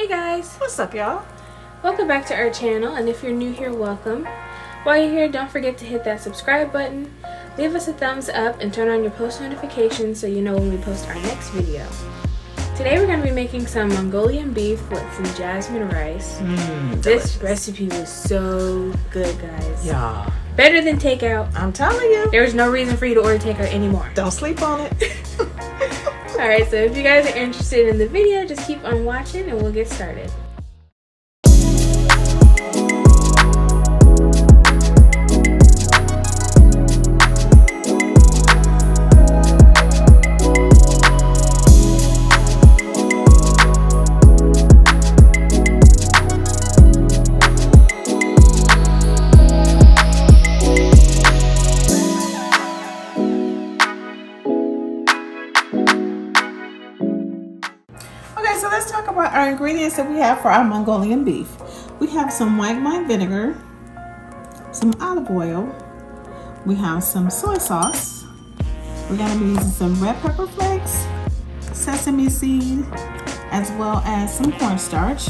Hey guys! What's up, y'all? Welcome back to our channel, and if you're new here, welcome. While you're here, don't forget to hit that subscribe button, leave us a thumbs up, and turn on your post notifications so you know when we post our next video. Today we're going to be making some Mongolian beef with some jasmine rice. This recipe was so good, guys. Yeah. Better than takeout. I'm telling you. There's no reason for you to order takeout anymore. Don't sleep on it. Alright, so if you guys are interested in the video, just keep on watching and we'll get started. So let's talk about our ingredients that we have for our Mongolian beef. We have some white wine vinegar, some olive oil, we have some soy sauce, we're going to be using some red pepper flakes, sesame seed, as well as some cornstarch.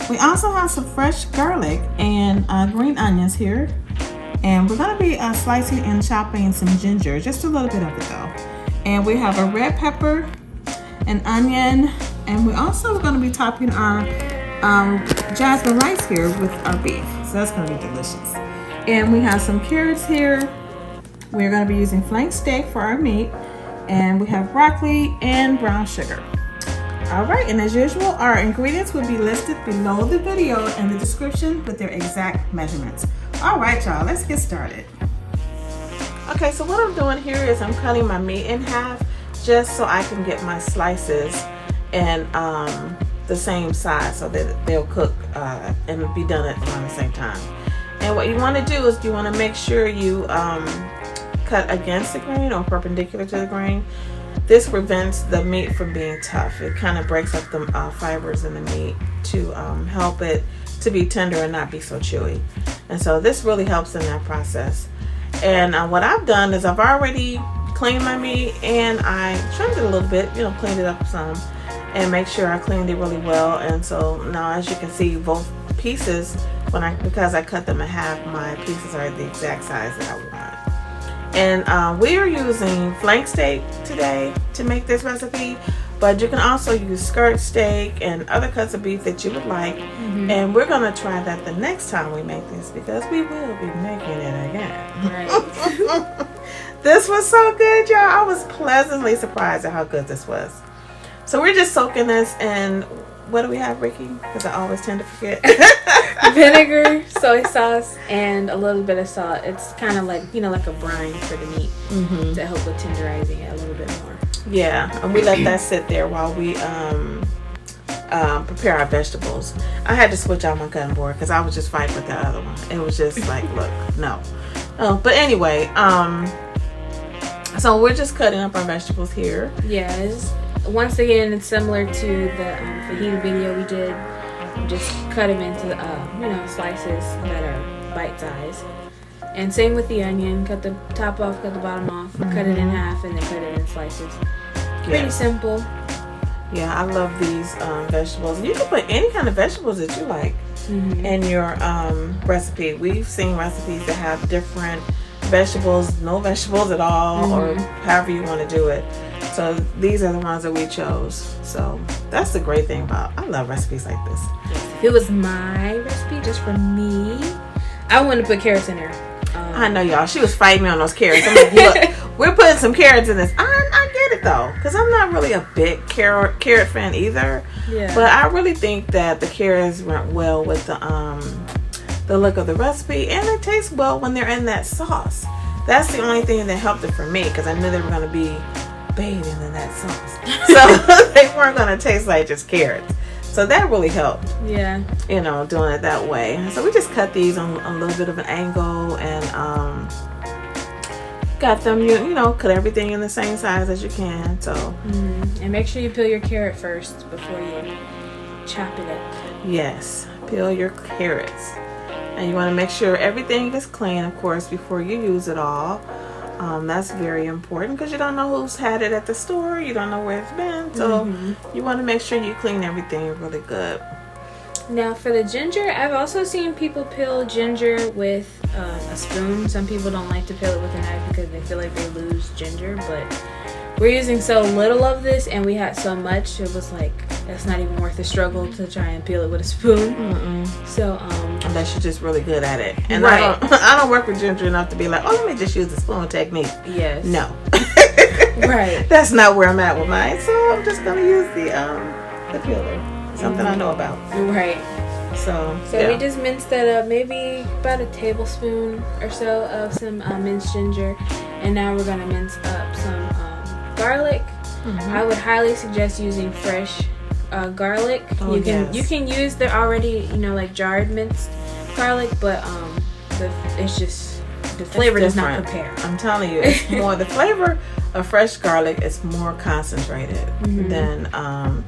We also have some fresh garlic and green onions here, and we're going to be slicing and chopping some ginger, just a little bit of it though. And we have a red pepper, an onion, and we're also going to be topping our jasmine rice here with our beef. So that's going to be delicious. And we have some carrots here. We're going to be using flank steak for our meat. And we have broccoli and brown sugar. All right, and as usual, our ingredients will be listed below the video in the description with their exact measurements. All right, y'all, let's get started. Okay, so what I'm doing here is I'm cutting my meat in half just so I can get my slices and the same size so that they'll cook and be done at around the same time. And what you want to do is you want to make sure you cut against the grain or perpendicular to the grain. This prevents the meat from being tough. It kind of breaks up the fibers in the meat to help it to be tender and not be so chewy. And so this really helps in that process. And what I've done is I've already cleaned my meat and I trimmed it a little bit, cleaned it up some, and make sure I cleaned it really well. And so now, as you can see, both pieces, because I cut them in half, my pieces are the exact size that I want. And we are using flank steak today to make this recipe, but you can also use skirt steak and other cuts of beef that you would like. And we're gonna try that the next time we make this, because we will be making it again. Right. This was so good, y'all. I was pleasantly surprised at how good this was. So we're just soaking this in, what do we have, Ricky? Because I always tend to forget. Vinegar, soy sauce, and a little bit of salt. It's kind of like, like a brine for the meat to help with tenderizing it a little bit more. Yeah, and we let that sit there while we prepare our vegetables. I had to switch out my cutting board because I was just fighting with the other one. It was just like, look, no. But anyway, so we're just cutting up our vegetables here. Yes. Once again, it's similar to the fajita video we did. Just cut them into slices that are bite-sized. And same with the onion. Cut the top off, cut the bottom off, cut it in half, and then cut it in slices. Pretty simple. Yeah, I love these vegetables. You can put any kind of vegetables that you like in your recipe. We've seen recipes that have different vegetables, no vegetables at all, or however you want to do it. So these are the ones that we chose. So that's the great thing about, I love recipes like this. If it was my recipe just for me, I wouldn't put carrots in there. I know, y'all. She was fighting me on those carrots. I'm like, look, we're putting some carrots in this. I get it though, because I'm not really a big carrot fan either. Yeah. But I really think that the carrots went well with the look of the recipe, and they taste well when they're in that sauce. That's the only thing that helped it for me, because I knew they were going to be bathing in that sauce. So they weren't going to taste like just carrots. So that really helped. Yeah. Doing it that way. So we just cut these on a little bit of an angle and got them, cut everything in the same size as you can. So. And make sure you peel your carrot first before you chop it up. Yes. Peel your carrots. And you want to make sure everything is clean, of course, before you use it all. That's very important because you don't know who's had it at the store. You don't know where it's been. So you want to make sure you clean everything really good. Now for the ginger, I've also seen people peel ginger with a spoon. Some people don't like to peel it with a knife because they feel like they lose ginger, but we're using so little of this and we had so much, it was like, that's not even worth the struggle to try and peel it with a spoon. So unless you're just really good at it. And right. I don't work with ginger enough to be like, oh, let me just use the spoon technique. Yes. No. Right. That's not where I'm at with mine. So I'm just gonna use the peeler. Something I know about. Right. So we just minced that up, maybe about a tablespoon or so of some minced ginger, and now we're gonna mince up some garlic. I would highly suggest using fresh garlic. You can use the already like jarred minced garlic, but it's just the flavor does not compare. I'm telling you, it's more the flavor of fresh garlic is more concentrated than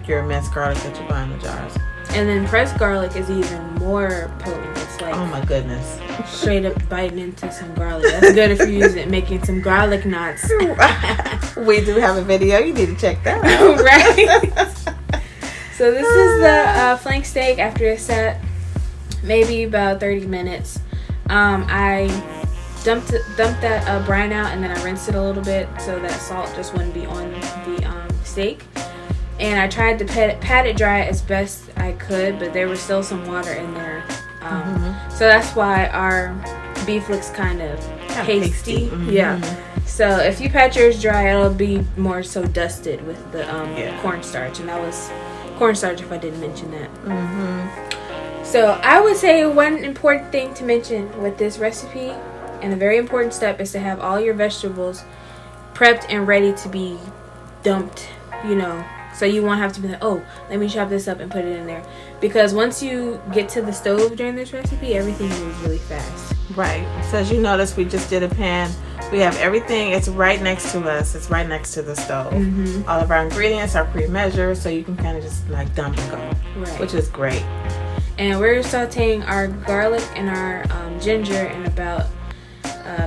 your minced garlic that you buy in the jars. And then pressed garlic is even more potent. It's like, oh my goodness, straight up biting into some garlic. That's good if you use it making some garlic knots. We do have a video. You need to check that out. Right. So this is the flank steak after it's set maybe about 30 minutes. I dumped that brine out and then I rinsed it a little bit so that salt just wouldn't be on the steak. And I tried to pat it dry as best I could, but there was still some water in there. So that's why our beef looks kind of pasty. Yeah. So if you pat yours dry, it'll be more so dusted with the cornstarch. And that was cornstarch if I didn't mention that. So I would say one important thing to mention with this recipe, and a very important step, is to have all your vegetables prepped and ready to be dumped, so you won't have to be like, oh, let me chop this up and put it in there. Because once you get to the stove during this recipe, everything moves really fast. Right. So as you notice, we just did a pan. We have everything. It's right next to us. It's right next to the stove. All of our ingredients are pre-measured, so you can kind of just like dump and go, which is great. And we're sauteing our garlic and our ginger in about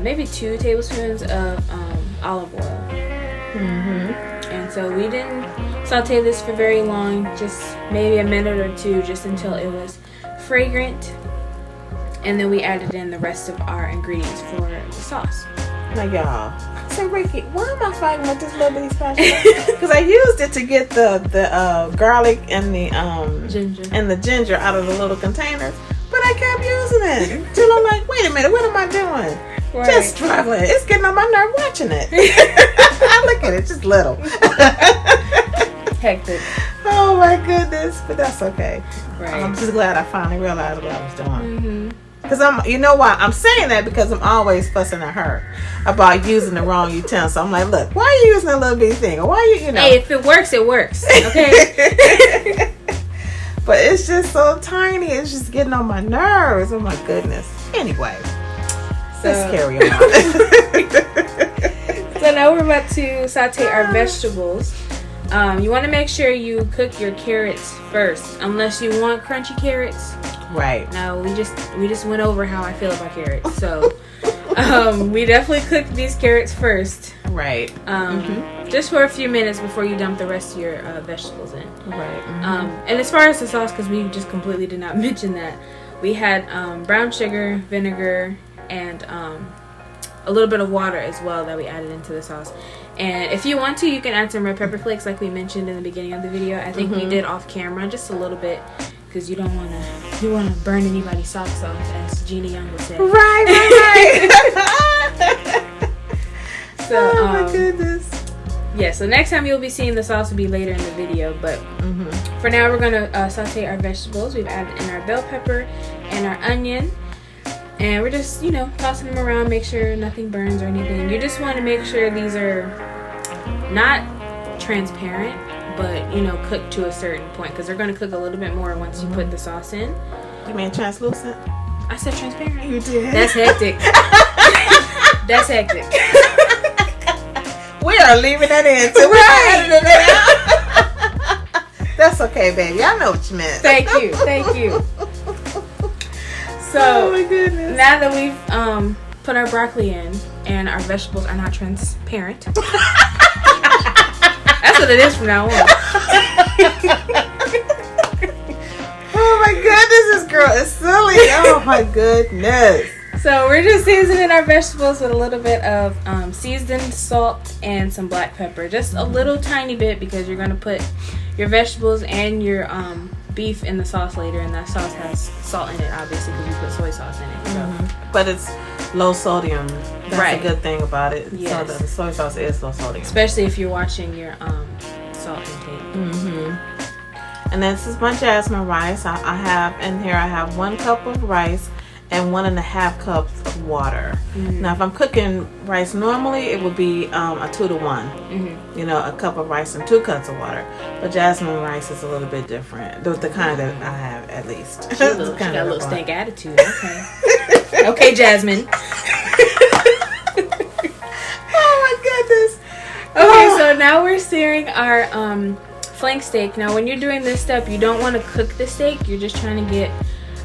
maybe 2 tablespoons of olive oil. And so we didn't saute this for very long, just maybe a minute or two, just until it was fragrant. And then we added in the rest of our ingredients for the sauce. Now y'all, say Ricky, why am I fighting with this little bitty spatula? Because I used it to get the garlic and the ginger out of the little containers, but I kept using it till I'm like, wait a minute, what am I doing? Right. Just struggling. It's getting on my nerve watching it. I look at it, just little. Hectic. Oh my goodness, but that's okay. Right. I'm just glad I finally realized what I was doing. Because you know why? I'm saying that because I'm always fussing at her about using the wrong utensil. I'm like, look, why are you using a little bitty thing? Or why are you, Hey, if it works, it works. Okay? But it's just so tiny. It's just getting on my nerves. Oh my goodness. Anyway, let's carry on. So now we're about to saute our vegetables. You want to make sure you cook your carrots first, unless you want crunchy carrots. Right. No, we just went over how I feel about carrots. So we definitely cooked these carrots first. Right. Just for a few minutes before you dump the rest of your vegetables in. Right. And as far as the sauce, because we just completely did not mention that, we had brown sugar, vinegar, and a little bit of water as well that we added into the sauce. And if you want to, you can add some red pepper flakes like we mentioned in the beginning of the video. I think we did off camera just a little bit, because you don't want to burn anybody's socks off, as Gina Young would say. Right. So, oh my goodness. Yeah, so next time you'll be seeing the sauce will be later in the video, but for now we're going to saute our vegetables. We've added in our bell pepper and our onion, and we're just, tossing them around, make sure nothing burns or anything. You just want to make sure these are not transparent, but, cooked to a certain point, because they're going to cook a little bit more once you put the sauce in. You mean translucent? I said transparent. You did. That's hectic. That's hectic. We are leaving that in. So That's okay, baby. I know what you meant. Thank you. So oh my goodness. Now that we've put our broccoli in, and our vegetables are not transparent. That's what it is from now on. Oh my goodness, this girl is silly. Oh my goodness. So we're just seasoning our vegetables with a little bit of seasoned salt and some black pepper. Just a little tiny bit, because you're going to put your vegetables and your beef in the sauce later, and that sauce has salt in it, obviously, because we put soy sauce in it. So. But it's low sodium. That's Right. a good thing about it. Yes. So the soy sauce is low sodium. Especially if you're watching your salt intake. And this is my jasmine rice. I have in here, I have 1 cup of rice and 1.5 cups of water. Now, if I'm cooking rice normally, it would be a 2 to 1. You know, a cup of rice and 2 cups of water. But jasmine rice is a little bit different. The kind that I have, at least. She got a little stank attitude. Okay. Okay, Jasmine. Oh my goodness. Okay, so now we're searing our flank steak. Now, when you're doing this step, you don't want to cook the steak. You're just trying to get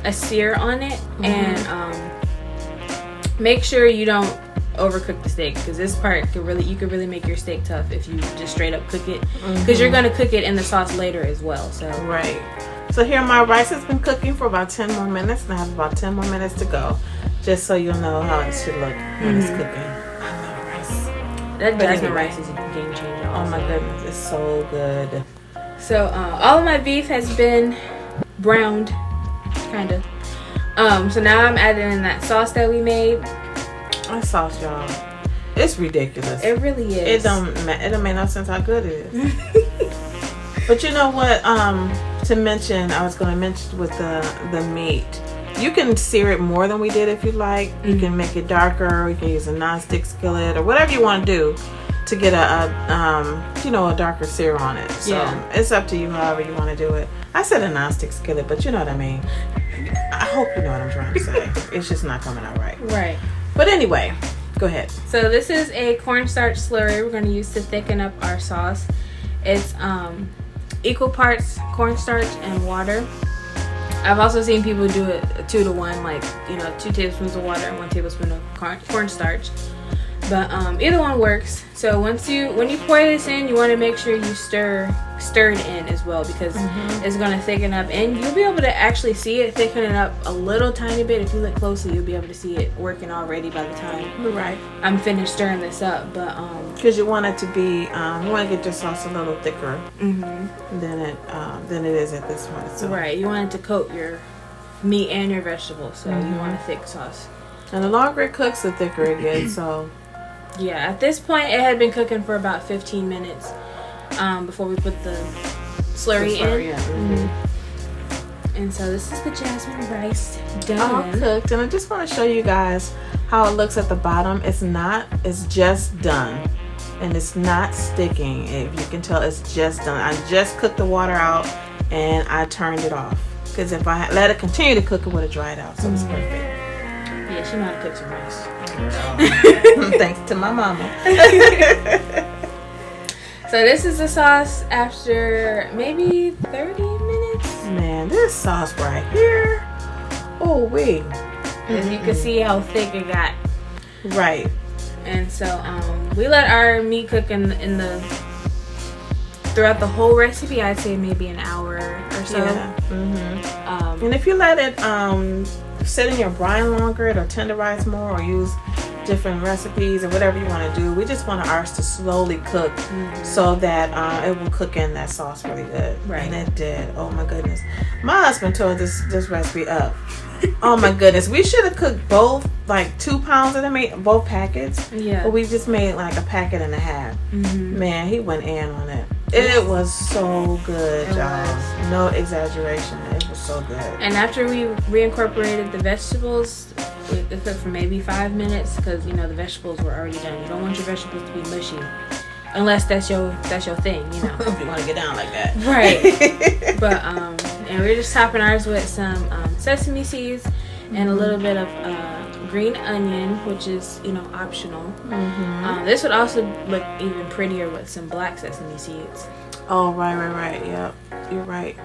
a sear on it, and make sure you don't overcook the steak, because this part you could really make your steak tough if you just straight up cook it, because you're going to cook it in the sauce later as well. So right. So here my rice has been cooking for about 10 more minutes, and I have about 10 more minutes to go, just so you'll know how it should look when it's cooking. I love rice. that jasmine rice is a game changer also. Oh my goodness, it's so good. So all of my beef has been browned, kind of. So now I'm adding in that sauce that we made. That sauce, y'all, it's ridiculous. It really is. It don't make no sense how good it is. But you know what? To mention, I was going to mention with the meat. You can sear it more than we did if you like. You can make it darker. You can use a non-stick skillet or whatever you want to do to get a darker sear on it. So it's up to you, however you want to do it. I said a non-stick skillet, but you know what I mean. I hope you know what I'm trying to say. It's just not coming out right. Right. But anyway, go ahead. So this is a cornstarch slurry we're going to use to thicken up our sauce. It's equal parts cornstarch and water. I've also seen people do it 2 to 1, like 2 tablespoons of water and 1 tablespoon of cornstarch. But either one works. So when you pour this in, you want to make sure you stir it in as well, because it's going to thicken up, and you'll be able to actually see it thickening up a little tiny bit. If you look closely, you'll be able to see it working already by the time I'm finished stirring this up. But because you want it to be, you want to get your sauce a little thicker than it is at this point. So. Right, you want it to coat your meat and your vegetables, so you want a thick sauce. And the longer it cooks, the thicker it gets. So. Yeah, at this point, it had been cooking for about 15 minutes before we put the slurry in. Yeah. And so this is the jasmine rice done. All cooked. And I just want to show you guys how it looks at the bottom. It's just done. And it's not sticking. If you can tell, it's just done. I just cooked the water out and I turned it off. Because if I let it continue to cook, it would have dried out. So it's perfect. Yeah, she know how to cook some rice. Thanks to my mama. So this is the sauce after maybe 30 minutes. Man, this sauce right here. Oh, wait. As you can see how thick it got. Right. And so we let our meat cook in the throughout the whole recipe. I'd say maybe an hour or so. Yeah. And if you let it sit in your brine longer, it'll tenderize more, or use different recipes or whatever you want to do. We just want ours to slowly cook so that it will cook in that sauce really good. Right. And it did. Oh my goodness. My husband tore this recipe up. Oh my goodness. We should have cooked both, like 2 pounds of them, both packets. Yeah. But we just made like a packet and a half. Man, he went in on it. It was so good, y'all. No exaggeration. It was so good. And after we reincorporated the vegetables, it cooked for maybe 5 minutes, because the vegetables were already done. You don't want your vegetables to be mushy, unless that's your thing, If you want to get down like that, right? But and we're just topping ours with some sesame seeds and a little bit of green onion, which is optional. This would also look even prettier with some black sesame seeds. Oh, right. Yep, you're right.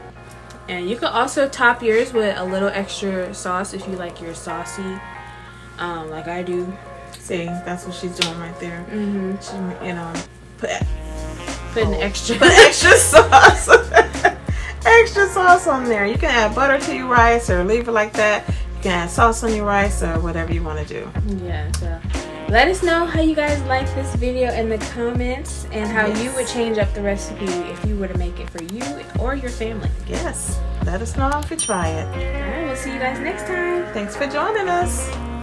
And you could also top yours with a little extra sauce if you like your saucy like I do. See, that's what she's doing right there. Mm-hmm. She, you know, Putting extra. put extra sauce. Extra sauce on there. You can add butter to your rice or leave it like that. You can add sauce on your rice or whatever you want to do. Yeah, so let us know how you guys like this video in the comments and how you would change up the recipe if you were to make it for you or your family. Yes, let us know if you try it. Alright, we'll see you guys next time. Thanks for joining us.